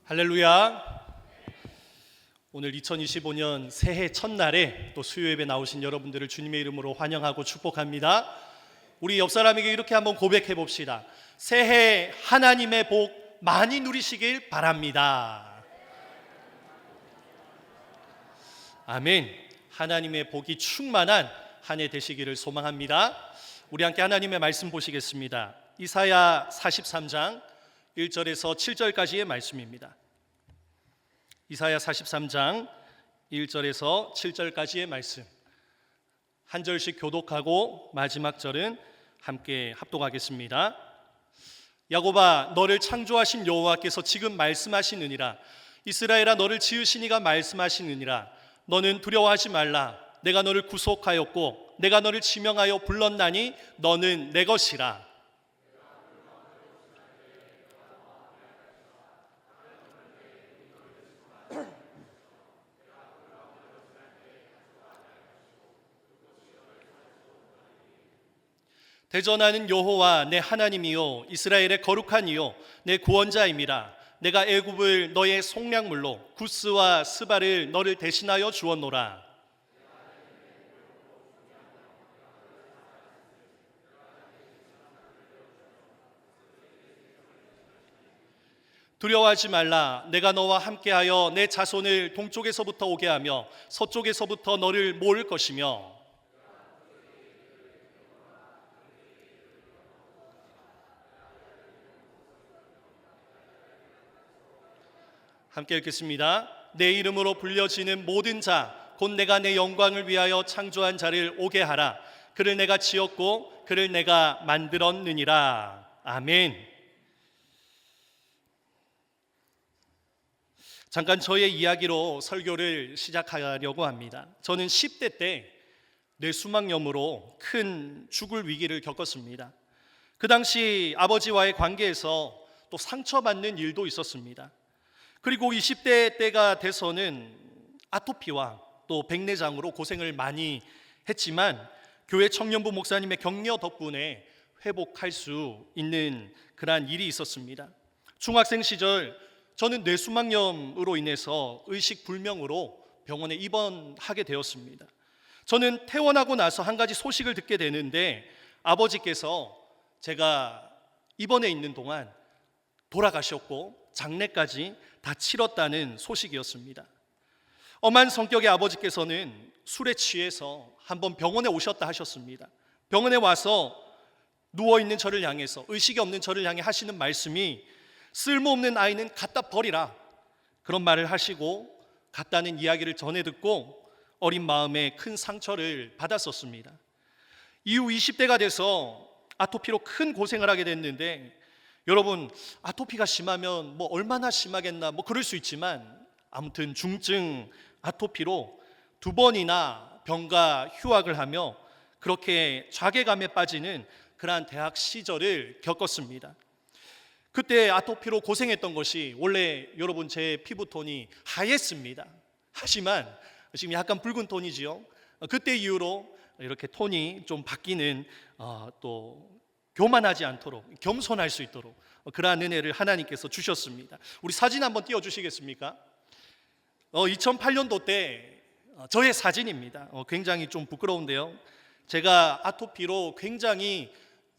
할렐루야. 오늘 2025년 새해 첫날에 또 수요예배 나오신 여러분들을 주님의 이름으로 환영하고 축복합니다. 우리 옆 사람에게 이렇게 한번 고백해 봅시다. 새해 하나님의 복 많이 누리시길 바랍니다. 아멘. 하나님의 복이 충만한 한 해 되시기를 소망합니다. 우리 함께 하나님의 말씀 보시겠습니다. 이사야 43장 1절에서 7절까지의 말씀입니다. 이사야 43장 1절에서 7절까지의 말씀, 한 절씩 교독하고 마지막 절은 함께 합독하겠습니다. 야곱아, 너를 창조하신 여호와께서 지금 말씀하시느니라. 이스라엘아, 너를 지으신 이가 말씀하시느니라. 너는 두려워하지 말라. 내가 너를 구속하였고 내가 너를 지명하여 불렀나니 너는 내 것이라. 대전하는 여호와 내 하나님이요 이스라엘의 거룩한 이요 내 구원자임이라. 내가 애굽을 너의 속량물로 구스와 스바를 너를 대신하여 주었노라. 두려워하지 말라. 내가 너와 함께하여 내 자손을 동쪽에서부터 오게 하며 서쪽에서부터 너를 모을 것이며. 함께 읽겠습니다. 내 이름으로 불려지는 모든 자, 곧 내가 내 영광을 위하여 창조한 자를 오게 하라. 그를 내가 지었고 그를 내가 만들었느니라. 아멘. 잠깐 저의 이야기로 설교를 시작하려고 합니다. 저는 10대 때 뇌수막염으로 큰 죽을 위기를 겪었습니다. 그 당시 아버지와의 관계에서 또 상처받는 일도 있었습니다. 그리고 20대 때가 돼서는 아토피와 또 백내장으로 고생을 많이 했지만 교회 청년부 목사님의 격려 덕분에 회복할 수 있는 그러한 일이 있었습니다. 중학생 시절 저는 뇌수막염으로 인해서 의식불명으로 병원에 입원하게 되었습니다. 저는 퇴원하고 나서 한 가지 소식을 듣게 되는데 아버지께서 제가 입원해 있는 동안 돌아가셨고 장례까지 다 치렀다는 소식이었습니다. 엄한 성격의 아버지께서는 술에 취해서 한번 병원에 오셨다 하셨습니다. 병원에 와서 누워있는 저를 향해서, 의식이 없는 저를 향해 하시는 말씀이 쓸모없는 아이는 갖다 버리라, 그런 말을 하시고 갔다는 이야기를 전해 듣고 어린 마음에 큰 상처를 받았었습니다. 이후 20대가 돼서 아토피로 큰 고생을 하게 됐는데, 여러분, 아토피가 심하면 뭐 얼마나 심하겠나 뭐 그럴 수 있지만 아무튼 중증 아토피로 2번이나 병가 휴학을 하며 그렇게 좌계감에 빠지는 그러한 대학 시절을 겪었습니다. 그때 아토피로 고생했던 것이, 원래 여러분 제 피부톤이 하였습니다. 하지만 지금 약간 붉은 톤이지요. 그때 이후로 이렇게 톤이 좀 바뀌는, 또 교만하지 않도록, 겸손할 수 있도록 그러한 은혜를 하나님께서 주셨습니다. 우리 사진 한번 띄워주시겠습니까? 2008년도 때 저의 사진입니다. 굉장히 좀 부끄러운데요. 제가 아토피로 굉장히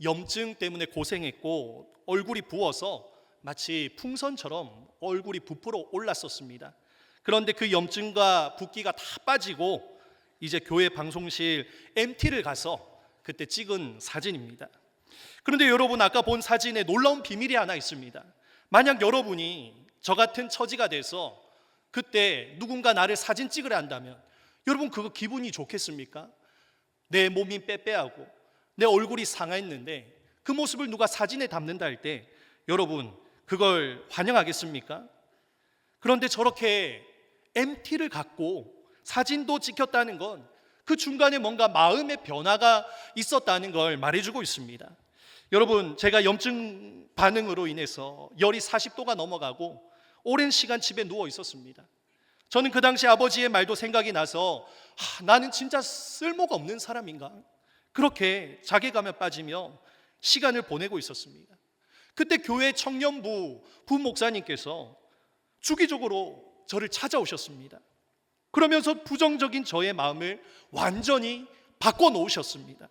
염증 때문에 고생했고 얼굴이 부어서 마치 풍선처럼 얼굴이 부풀어 올랐었습니다. 그런데 그 염증과 붓기가 다 빠지고 이제 교회 방송실 MT를 가서 그때 찍은 사진입니다. 그런데 여러분, 아까 본 사진에 놀라운 비밀이 하나 있습니다. 만약 여러분이 저 같은 처지가 돼서 그때 누군가 나를 사진 찍으려 한다면 여러분, 그거 기분이 좋겠습니까? 내 몸이 빼빼하고 내 얼굴이 상했는데 그 모습을 누가 사진에 담는다 할 때 여러분, 그걸 환영하겠습니까? 그런데 저렇게 MT를 갖고 사진도 찍혔다는 건 그 중간에 뭔가 마음의 변화가 있었다는 걸 말해주고 있습니다. 여러분, 제가 염증 반응으로 인해서 열이 40도가 넘어가고 오랜 시간 집에 누워 있었습니다. 저는 그 당시 아버지의 말도 생각이 나서 나는 진짜 쓸모가 없는 사람인가, 그렇게 자괴감에 빠지며 시간을 보내고 있었습니다. 그때 교회 청년부 부목사님께서 주기적으로 저를 찾아오셨습니다. 그러면서 부정적인 저의 마음을 완전히 바꿔놓으셨습니다.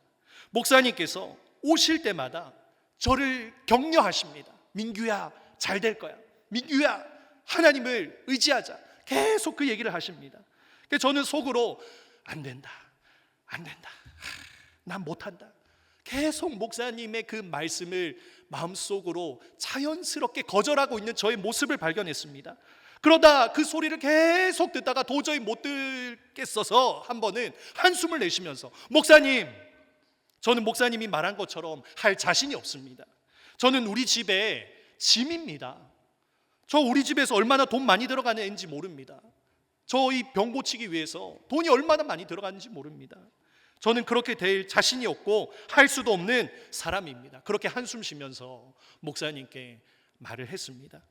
목사님께서 오실 때마다 저를 격려하십니다. 민규야, 잘 될 거야. 민규야, 하나님을 의지하자. 계속 그 얘기를 하십니다. 그래서 저는 속으로 안 된다, 난 못한다. 계속 목사님의 그 말씀을 마음속으로 자연스럽게 거절하고 있는 저의 모습을 발견했습니다. 그러다 그 소리를 계속 듣다가 도저히 못 듣겠어서 한 번은 한숨을 내쉬면서, 목사님, 저는 목사님이 말한 것처럼 할 자신이 없습니다. 저는 우리 집에 짐입니다. 저 우리 집에서 얼마나 돈 많이 들어가는지 모릅니다. 저희 병 고치기 위해서 돈이 얼마나 많이 들어가는지 모릅니다. 저는 그렇게 될 자신이 없고 할 수도 없는 사람입니다. 그렇게 한숨 쉬면서 목사님께 말을 했습니다.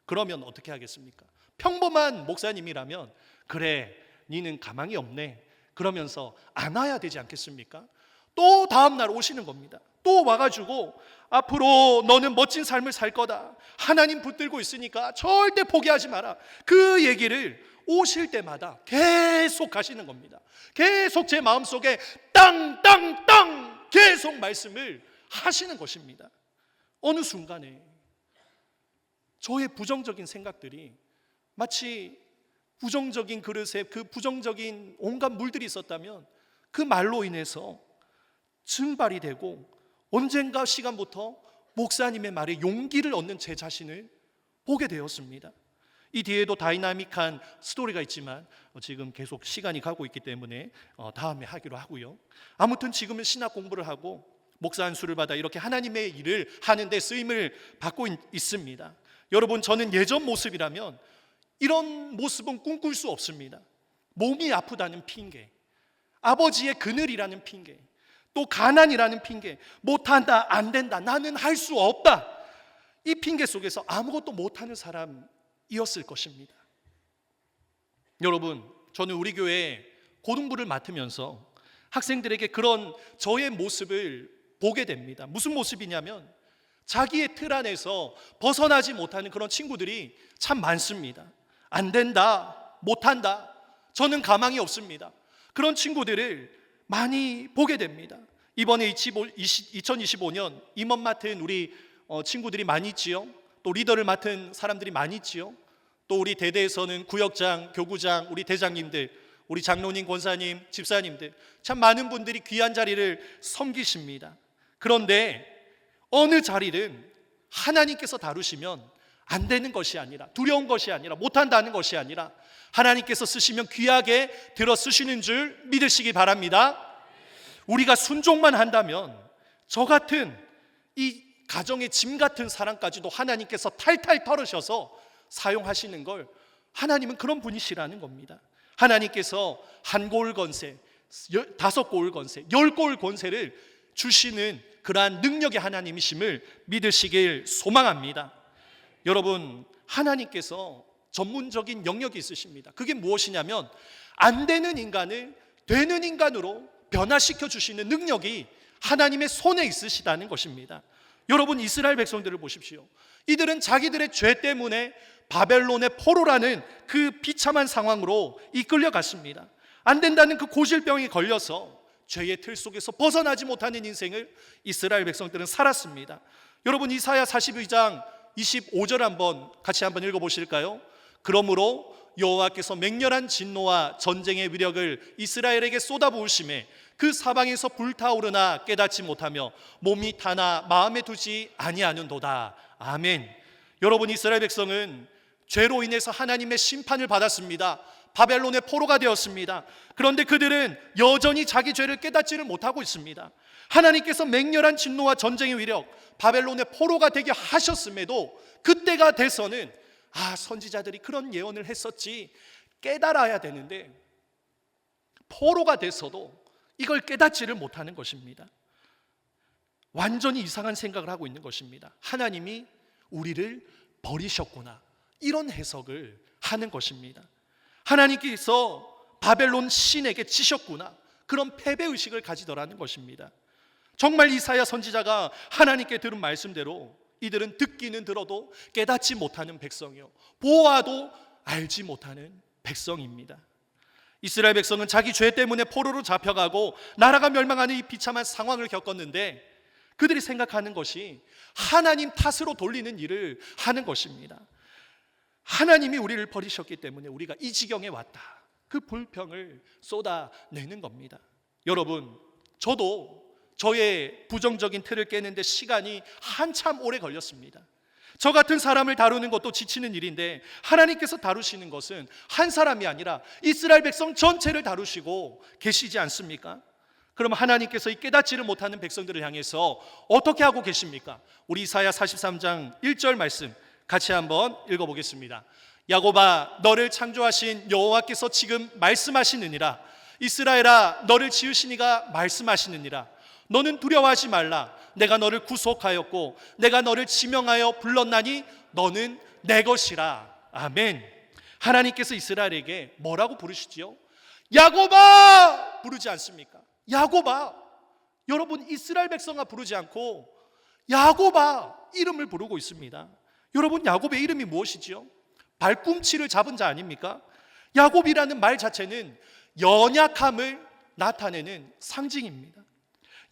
그러면 어떻게 하겠습니까? 평범한 목사님이라면 그래, 니는 가망이 없네, 그러면서 안 와야 되지 않겠습니까? 또 다음 날 오시는 겁니다. 또 와가지고 앞으로 너는 멋진 삶을 살 거다, 하나님 붙들고 있으니까 절대 포기하지 마라, 그 얘기를 오실 때마다 계속 하시는 겁니다. 계속 제 마음속에 땅땅땅 계속 말씀을 하시는 것입니다. 어느 순간에 저의 부정적인 생각들이 마치 부정적인 그릇에 그 부정적인 온갖 물들이 있었다면 그 말로 인해서 증발이 되고 언젠가 시간부터 목사님의 말에 용기를 얻는 제 자신을 보게 되었습니다. 이 뒤에도 다이나믹한 스토리가 있지만 지금 계속 시간이 가고 있기 때문에 다음에 하기로 하고요. 아무튼 지금은 신학 공부를 하고 목사 안수를 받아 이렇게 하나님의 일을 하는데 쓰임을 받고 있습니다. 여러분, 저는 예전 모습이라면 이런 모습은 꿈꿀 수 없습니다. 몸이 아프다는 핑계, 아버지의 그늘이라는 핑계, 또 가난이라는 핑계, 못한다, 안 된다, 나는 할 수 없다, 이 핑계 속에서 아무것도 못하는 사람이었을 것입니다. 여러분, 저는 우리 교회에 고등부를 맡으면서 학생들에게 그런 저의 모습을 보게 됩니다. 무슨 모습이냐면 자기의 틀 안에서 벗어나지 못하는 그런 친구들이 참 많습니다. 안 된다, 못한다, 저는 가망이 없습니다, 그런 친구들을 많이 보게 됩니다. 이번에 2025년 임원 맡은 우리 친구들이 많이 있지요. 또 리더를 맡은 사람들이 많이 있지요. 또 우리 대대에서는 구역장, 교구장, 우리 대장님들, 우리 장로님, 권사님, 집사님들, 참 많은 분들이 귀한 자리를 섬기십니다. 그런데 어느 자리는 하나님께서 다루시면 안 되는 것이 아니라, 두려운 것이 아니라, 못한다는 것이 아니라 하나님께서 쓰시면 귀하게 들어 쓰시는 줄 믿으시기 바랍니다. 우리가 순종만 한다면 저 같은 이 가정의 짐 같은 사람까지도 하나님께서 탈탈 털으셔서 사용하시는 걸, 하나님은 그런 분이시라는 겁니다. 하나님께서 한 고을 권세, 5고을 권세, 10고을 권세를 주시는 그러한 능력의 하나님이심을 믿으시길 소망합니다. 여러분, 하나님께서 전문적인 영역이 있으십니다. 그게 무엇이냐면 안 되는 인간을 되는 인간으로 변화시켜 주시는 능력이 하나님의 손에 있으시다는 것입니다. 여러분, 이스라엘 백성들을 보십시오. 이들은 자기들의 죄 때문에 바벨론의 포로라는 그 비참한 상황으로 이끌려갔습니다. 안 된다는 그 고질병에 걸려서 죄의 틀 속에서 벗어나지 못하는 인생을 이스라엘 백성들은 살았습니다. 여러분, 이사야 42장 25절 같이 한번 읽어보실까요? 그러므로 여호와께서 맹렬한 진노와 전쟁의 위력을 이스라엘에게 쏟아부으심에 그 사방에서 불타오르나 깨닫지 못하며 몸이 타나 마음에 두지 아니하는도다. 아멘. 여러분, 이스라엘 백성은 죄로 인해서 하나님의 심판을 받았습니다. 바벨론의 포로가 되었습니다. 그런데 그들은 여전히 자기 죄를 깨닫지를 못하고 있습니다. 하나님께서 맹렬한 진노와 전쟁의 위력, 바벨론의 포로가 되게 하셨음에도 그때가 돼서는 선지자들이 그런 예언을 했었지, 깨달아야 되는데 포로가 돼서도 이걸 깨닫지를 못하는 것입니다. 완전히 이상한 생각을 하고 있는 것입니다. 하나님이 우리를 버리셨구나, 이런 해석을 하는 것입니다. 하나님께서 바벨론 신에게 지셨구나, 그런 패배의식을 가지더라는 것입니다. 정말 이사야 선지자가 하나님께 들은 말씀대로 이들은 듣기는 들어도 깨닫지 못하는 백성이요, 보아도 알지 못하는 백성입니다. 이스라엘 백성은 자기 죄 때문에 포로로 잡혀가고 나라가 멸망하는 이 비참한 상황을 겪었는데, 그들이 생각하는 것이 하나님 탓으로 돌리는 일을 하는 것입니다. 하나님이 우리를 버리셨기 때문에 우리가 이 지경에 왔다, 그 불평을 쏟아내는 겁니다. 여러분, 저도 저의 부정적인 틀을 깨는데 시간이 한참 오래 걸렸습니다. 저 같은 사람을 다루는 것도 지치는 일인데, 하나님께서 다루시는 것은 한 사람이 아니라 이스라엘 백성 전체를 다루시고 계시지 않습니까? 그럼 하나님께서 이 깨닫지를 못하는 백성들을 향해서 어떻게 하고 계십니까? 우리 이사야 43장 1절 말씀 같이 한번 읽어보겠습니다. 야곱아, 너를 창조하신 여호와께서 지금 말씀하시느니라. 이스라엘아, 너를 지으신 이가 말씀하시느니라. 너는 두려워하지 말라. 내가 너를 구속하였고 내가 너를 지명하여 불렀나니 너는 내 것이라. 아멘. 하나님께서 이스라엘에게 뭐라고 부르시지요? 야곱아 부르지 않습니까? 야곱아. 여러분, 이스라엘 백성아 부르지 않고 야곱아 이름을 부르고 있습니다. 여러분, 야곱의 이름이 무엇이지요? 발꿈치를 잡은 자 아닙니까? 야곱이라는 말 자체는 연약함을 나타내는 상징입니다.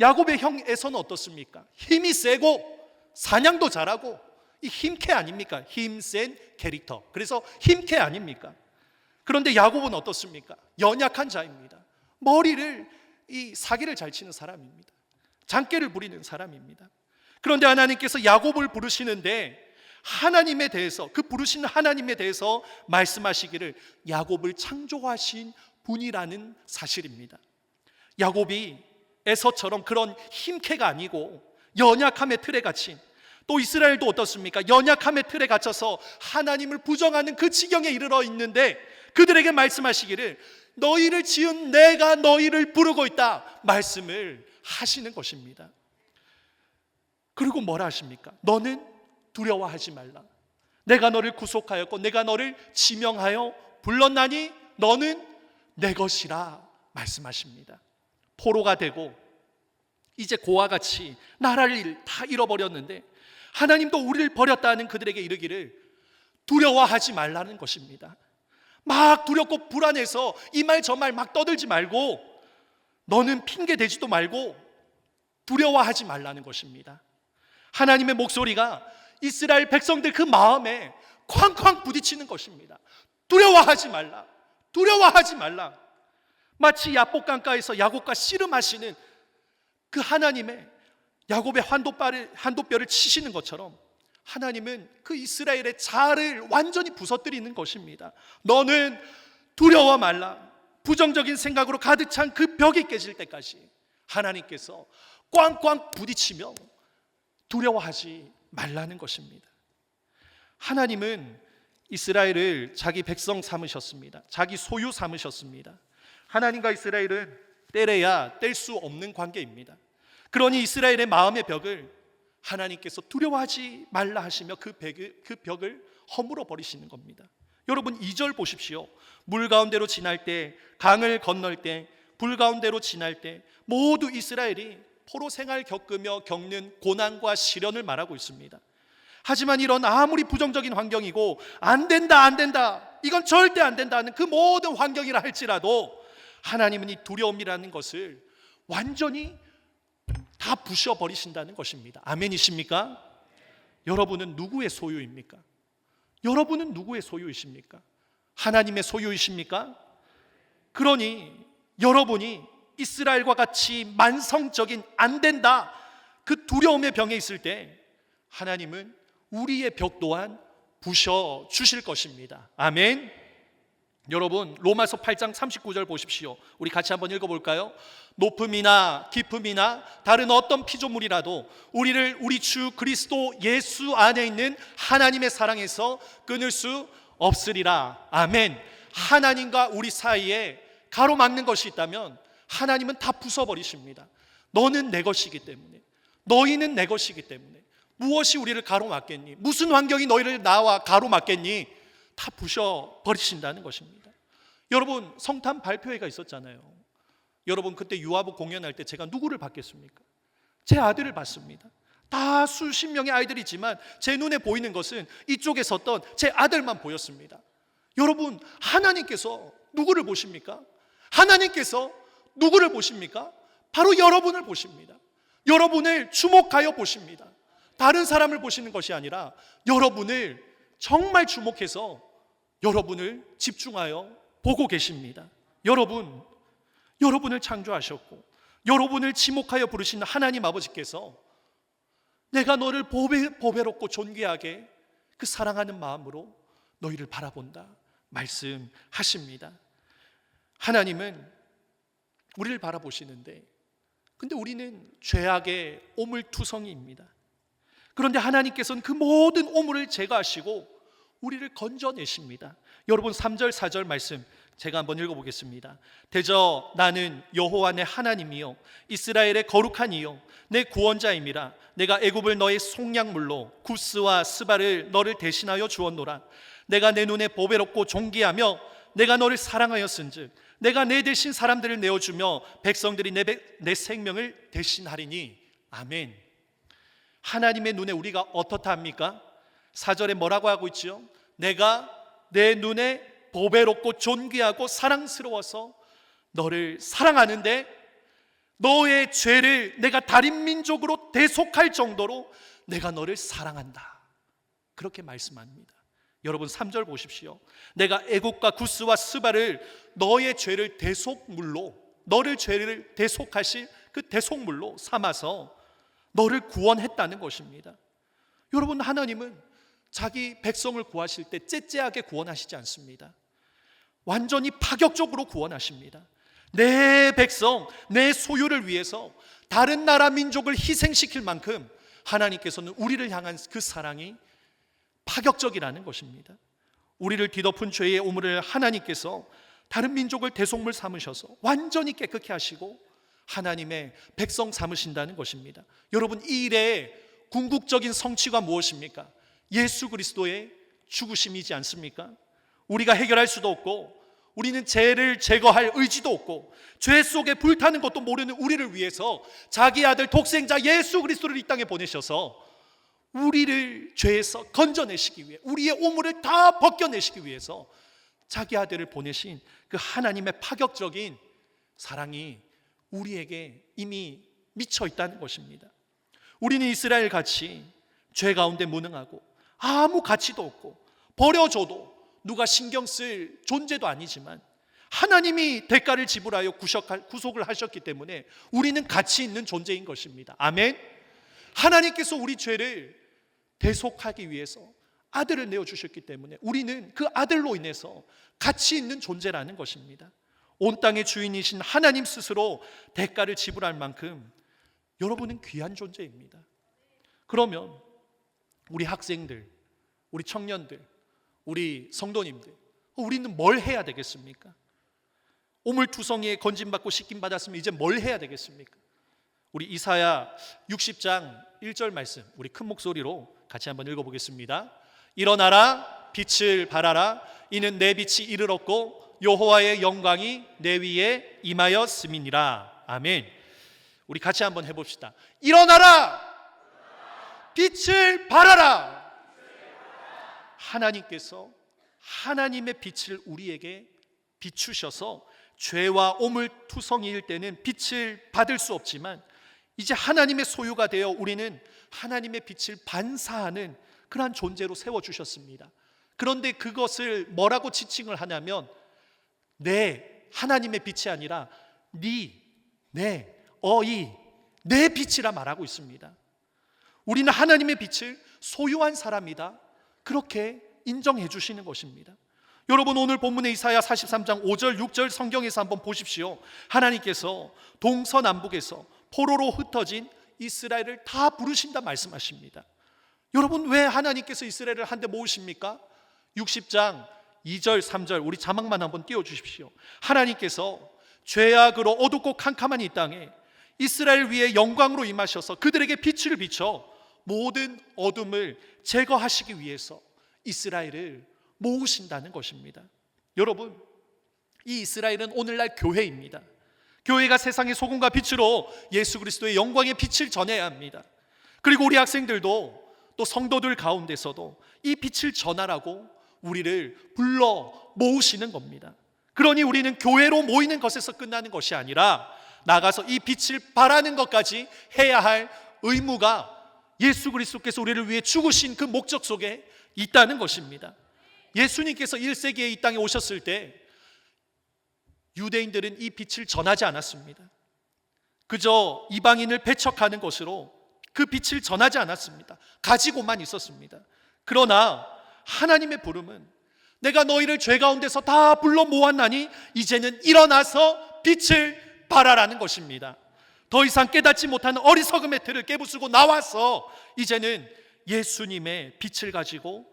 야곱의 형 에서는 어떻습니까? 힘이 세고 사냥도 잘하고 이 힘캐 아닙니까? 힘센 캐릭터. 그래서 힘캐 아닙니까? 그런데 야곱은 어떻습니까? 연약한 자입니다. 머리를 이 사기를 잘 치는 사람입니다. 장깨를 부리는 사람입니다. 그런데 하나님께서 야곱을 부르시는데, 하나님에 대해서, 그 부르시는 하나님에 대해서 말씀하시기를 야곱을 창조하신 분이라는 사실입니다. 야곱이 에서처럼 그런 힘캐가 아니고 연약함의 틀에 갇힌, 또 이스라엘도 어떻습니까? 연약함의 틀에 갇혀서 하나님을 부정하는 그 지경에 이르러 있는데, 그들에게 말씀하시기를 너희를 지은 내가 너희를 부르고 있다 말씀을 하시는 것입니다. 그리고 뭐라 하십니까? 너는 두려워하지 말라. 내가 너를 구속하였고 내가 너를 지명하여 불렀나니 너는 내 것이라 말씀하십니다. 포로가 되고 이제 고와 같이 나라를 다 잃어버렸는데, 하나님도 우리를 버렸다는 그들에게 이르기를 두려워하지 말라는 것입니다. 막 두렵고 불안해서 이 말 저 말 막 떠들지 말고, 너는 핑계 대지도 말고 두려워하지 말라는 것입니다. 하나님의 목소리가 이스라엘 백성들 그 마음에 쾅쾅 부딪히는 것입니다. 두려워하지 말라, 두려워하지 말라. 마치 야복 강가에서 야곱과 씨름하시는 그 하나님의 야곱의 한도뼈를 치시는 것처럼, 하나님은 그 이스라엘의 자아를 완전히 부서뜨리는 것입니다. 너는 두려워 말라. 부정적인 생각으로 가득 찬 그 벽이 깨질 때까지 하나님께서 꽝꽝 부딪히며 두려워하지 말라는 것입니다. 하나님은 이스라엘을 자기 백성 삼으셨습니다. 자기 소유 삼으셨습니다. 하나님과 이스라엘은 떼래야 뗄 수 없는 관계입니다. 그러니 이스라엘의 마음의 벽을 하나님께서 두려워하지 말라 하시며 그 벽을 허물어 버리시는 겁니다. 여러분, 2절 보십시오. 물 가운데로 지날 때, 강을 건널 때, 불 가운데로 지날 때 모두 이스라엘이 포로 생활 겪는 고난과 시련을 말하고 있습니다. 하지만 이런 아무리 부정적인 환경이고 안 된다, 이건 절대 안 된다 하는 그 모든 환경이라 할지라도 하나님은 이 두려움이라는 것을 완전히 다 부셔버리신다는 것입니다. 아멘이십니까? 여러분은 누구의 소유입니까? 여러분은 누구의 소유이십니까? 하나님의 소유이십니까? 그러니 여러분이 이스라엘과 같이 만성적인 안 된다, 그 두려움의 병에 있을 때 하나님은 우리의 벽 또한 부셔 주실 것입니다. 아멘. 여러분, 로마서 8장 39절 보십시오. 우리 같이 한번 읽어볼까요? 높음이나 깊음이나 다른 어떤 피조물이라도 우리를 우리 주 그리스도 예수 안에 있는 하나님의 사랑에서 끊을 수 없으리라. 아멘. 하나님과 우리 사이에 가로막는 것이 있다면 하나님은 다 부숴버리십니다. 너는 내 것이기 때문에, 너희는 내 것이기 때문에 무엇이 우리를 가로막겠니? 무슨 환경이 너희를 나와 가로막겠니? 다 부셔버리신다는 것입니다. 여러분, 성탄 발표회가 있었잖아요. 여러분, 그때 유아부 공연할 때 제가 누구를 받겠습니까? 제 아들을 받습니다. 다 수십 명의 아이들이지만 제 눈에 보이는 것은 이쪽에 섰던 제 아들만 보였습니다. 여러분, 하나님께서 누구를 보십니까? 하나님께서 누구를 보십니까? 바로 여러분을 보십니다. 여러분을 주목하여 보십니다. 다른 사람을 보시는 것이 아니라 여러분을 정말 주목해서 여러분을 집중하여 보고 계십니다. 여러분을 창조하셨고 여러분을 지목하여 부르신 하나님 아버지께서 내가 너를 보배롭고 존귀하게 그 사랑하는 마음으로 너희를 바라본다 말씀하십니다. 하나님은 우리를 바라보시는데, 근데 우리는 죄악의 오물투성이입니다. 그런데 하나님께서는 그 모든 오물을 제거하시고 우리를 건져내십니다. 여러분, 3절 4절 말씀 제가 한번 읽어보겠습니다. 대저 나는 여호와 내 하나님이요 이스라엘의 거룩한 이요 내 구원자임이라. 내가 애굽을 너의 속량물로 구스와 스바를 너를 대신하여 주었노라. 내가 내 눈에 보배롭고 존귀하며 내가 너를 사랑하였은즉 내가 내 대신 사람들을 내어주며 백성들이 내 생명을 대신하리니. 아멘. 하나님의 눈에 우리가 어떻다 합니까? 4절에 뭐라고 하고 있죠? 내가 내 눈에 보배롭고 존귀하고 사랑스러워서 너를 사랑하는데 너의 죄를 내가 다른 민족으로 대속할 정도로 내가 너를 사랑한다. 그렇게 말씀합니다. 여러분, 3절 보십시오. 내가 애국과 구스와 스바를 너의 죄를 대속물로, 너를 죄를 대속하실 그 대속물로 삼아서 너를 구원했다는 것입니다. 여러분, 하나님은 자기 백성을 구하실 때 째째하게 구원하시지 않습니다. 완전히 파격적으로 구원하십니다. 내 백성, 내 소유를 위해서 다른 나라 민족을 희생시킬 만큼 하나님께서는 우리를 향한 그 사랑이 파격적이라는 것입니다. 우리를 뒤덮은 죄의 오물을 하나님께서 다른 민족을 대속물 삼으셔서 완전히 깨끗게 하시고 하나님의 백성 삼으신다는 것입니다. 여러분, 이 일의 궁극적인 성취가 무엇입니까? 예수 그리스도의 죽으심이지 않습니까? 우리가 해결할 수도 없고 우리는 죄를 제거할 의지도 없고 죄 속에 불타는 것도 모르는 우리를 위해서 자기 아들 독생자 예수 그리스도를 이 땅에 보내셔서 우리를 죄에서 건져내시기 위해, 우리의 오물을 다 벗겨내시기 위해서 자기 아들을 보내신 그 하나님의 파격적인 사랑이 우리에게 이미 미쳐 있다는 것입니다. 우리는 이스라엘 같이 죄 가운데 무능하고 아무 가치도 없고 버려줘도 누가 신경 쓸 존재도 아니지만 하나님이 대가를 지불하여 구속을 하셨기 때문에 우리는 가치 있는 존재인 것입니다. 아멘. 하나님께서 우리 죄를 대속하기 위해서 아들을 내어주셨기 때문에 우리는 그 아들로 인해서 가치 있는 존재라는 것입니다. 온 땅의 주인이신 하나님 스스로 대가를 지불할 만큼 여러분은 귀한 존재입니다. 그러면 우리 학생들, 우리 청년들, 우리 성도님들, 우리는 뭘 해야 되겠습니까? 오물투성이에 건짐받고 씻김받았으면 이제 뭘 해야 되겠습니까? 우리 이사야 60장 1절 말씀 우리 큰 목소리로 같이 한번 읽어보겠습니다. 일어나라, 빛을 발하라. 이는 내 빛이 이르렀고 여호와의 영광이 내 위에 임하였음이니라. 아멘. 우리 같이 한번 해봅시다. 일어나라, 빛을 발하라. 하나님께서 하나님의 빛을 우리에게 비추셔서 죄와 오물투성이일 때는 빛을 받을 수 없지만 이제 하나님의 소유가 되어 우리는 하나님의 빛을 반사하는 그러한 존재로 세워주셨습니다. 그런데 그것을 뭐라고 지칭을 하냐면 내 하나님의 빛이 아니라 내 빛이라 말하고 있습니다. 우리는 하나님의 빛을 소유한 사람이다, 그렇게 인정해 주시는 것입니다. 여러분, 오늘 본문의 이사야 43장 5절 6절 성경에서 한번 보십시오. 하나님께서 동서남북에서 포로로 흩어진 이스라엘을 다 부르신다 말씀하십니다. 여러분, 왜 하나님께서 이스라엘을 한데 모으십니까? 60장 2절 3절 우리 자막만 한번 띄워주십시오. 하나님께서 죄악으로 어둡고 캄캄한 이 땅에 이스라엘 위에 영광으로 임하셔서 그들에게 빛을 비춰 모든 어둠을 제거하시기 위해서 이스라엘을 모으신다는 것입니다. 여러분, 이 이스라엘은 오늘날 교회입니다. 교회가 세상의 소금과 빛으로 예수 그리스도의 영광의 빛을 전해야 합니다. 그리고 우리 학생들도 또 성도들 가운데서도 이 빛을 전하라고 우리를 불러 모으시는 겁니다. 그러니 우리는 교회로 모이는 것에서 끝나는 것이 아니라 나가서 이 빛을 발하는 것까지 해야 할 의무가 예수 그리스도께서 우리를 위해 죽으신 그 목적 속에 있다는 것입니다. 예수님께서 1세기에 이 땅에 오셨을 때 유대인들은 이 빛을 전하지 않았습니다. 그저 이방인을 배척하는 것으로 그 빛을 전하지 않았습니다. 가지고만 있었습니다. 그러나 하나님의 부름은 내가 너희를 죄 가운데서 다 불러 모았나니 이제는 일어나서 빛을 발하라는 것입니다. 더 이상 깨닫지 못하는 어리석음의 틀을 깨부수고 나와서 이제는 예수님의 빛을 가지고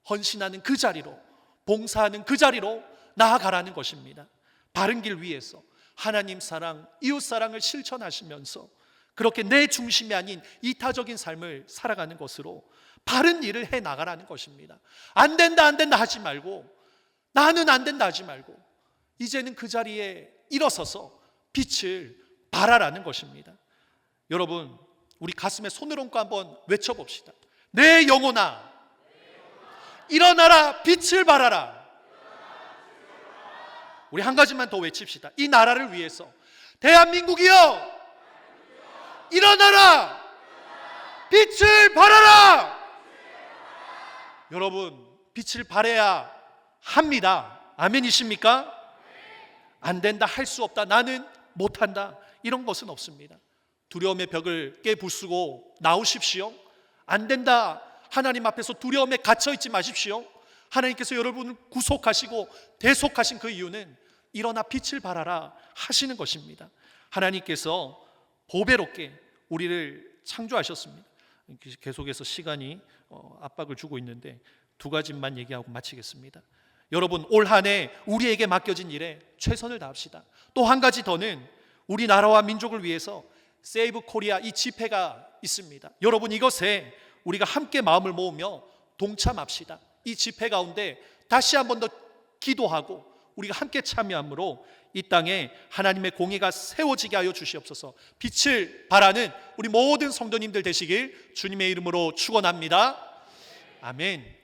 헌신하는 그 자리로, 봉사하는 그 자리로 나아가라는 것입니다. 바른 길 위에서 하나님 사랑, 이웃 사랑을 실천하시면서 그렇게 내 중심이 아닌 이타적인 삶을 살아가는 것으로 바른 일을 해 나가라는 것입니다. 안 된다 안 된다 하지 말고, 나는 안 된다 하지 말고 이제는 그 자리에 일어서서 빛을 발하라는 것입니다. 여러분, 우리 가슴에 손을 얹고 한번 외쳐봅시다. 내 영혼아, 일어나라, 빛을 발하라. 우리 한 가지만 더 외칩시다. 이 나라를 위해서, 대한민국이여 일어나라, 빛을 발하라. 여러분, 빛을 발해야 합니다. 아멘이십니까? 안 된다, 할 수 없다, 나는 못한다, 이런 것은 없습니다. 두려움의 벽을 깨부수고 나오십시오. 안 된다, 하나님 앞에서 두려움에 갇혀있지 마십시오. 하나님께서 여러분을 구속하시고 대속하신 그 이유는 일어나 빛을 발하라 하시는 것입니다. 하나님께서 보배롭게 우리를 창조하셨습니다. 계속해서 시간이 압박을 주고 있는데 두 가지만 얘기하고 마치겠습니다. 여러분, 올 한 해 우리에게 맡겨진 일에 최선을 다합시다. 또 한 가지 더는 우리나라와 민족을 위해서 세이브 코리아 이 집회가 있습니다. 여러분, 이것에 우리가 함께 마음을 모으며 동참합시다. 이 집회 가운데 다시 한 번 더 기도하고 우리가 함께 참여함으로 이 땅에 하나님의 공의가 세워지게 하여 주시옵소서. 빛을 발하는 우리 모든 성도님들 되시길 주님의 이름으로 축원합니다. 아멘.